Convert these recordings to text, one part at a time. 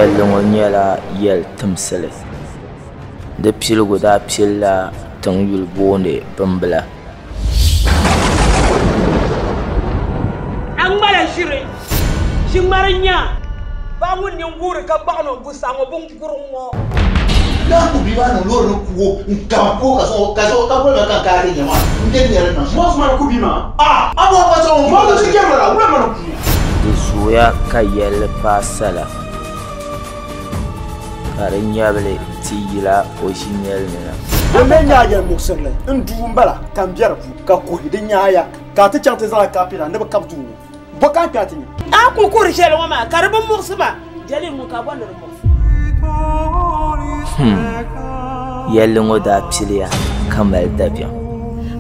yɛlli ŋɔ nyɛla yɛli timsili di piligu daa pilila tiŋyuli booni bimbila an ŋmala ʒiri ŋmari nya ba ŋun niŋguuri ka gbaɣino busa ŋɔ bin gurin ŋɔ n'a ko bi b'a na lori ni kugo nkama ko ka so ka bolo kan ka ri nyama nke ni yɛrɛ na mo suma ko bi ma abo ko so mo ko ti kema la wala ma di zooya ka yɛlli paasala ka di nyɛbili ti yila o ʒinyɛli ni na Dame nyaaya muksirle ndu mbala tambiar bu ka ko di nyaaya ka ta chante zala ka pira ne ba kaptu bo kan pati ni a ko ko rishel wa ma karban muksima jali mu ka bandar mu yɛlli ŋɔ daa piliya ka mali dabiɛm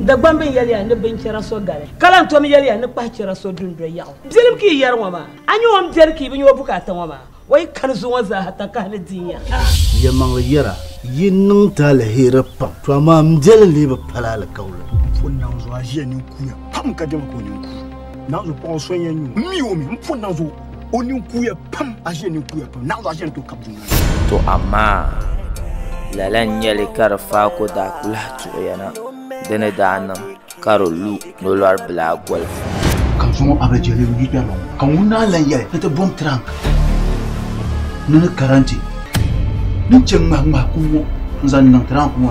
da gbambin yɛliya ni binchɛra so gale kalan tom yɛliya ni kpahchɛra so dundo yaɣu bilim ki yɛri ŋɔ ma a nyɛ wɔn biɛri ki bi nyɛ bukata ŋɔ ma wai kan zuwa za hata ka ni dinya ya mang yara yin nung ta la hera pam to amma mjel le ba pala la kaula funna zo a je ni ku ya pam ka dem ko ni ku na zo pon so yen mi o mi funna zo oni ku ya pam a je ni ku ya pam na zo a je to kapdu to amma lalan nyɛli ka di faako daa kula tuɣuyana dini daa niŋ ka di lu ni lɔri bila gɔli kan so abe jeli wi ta no kan wuna lan yɛ ta bom trank ni karanti ni chengma ma ku zan nan trank mo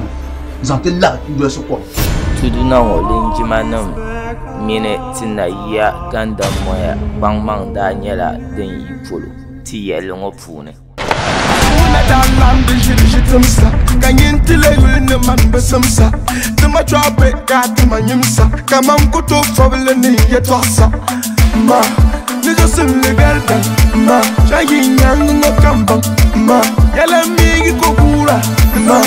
zan te la do so ko tuduna ŋɔ linjimanim mini ti nayiya gandammoya kpaŋmaŋ daa nyɛla din yi polo ti yɛlli ŋɔ puuni Ma,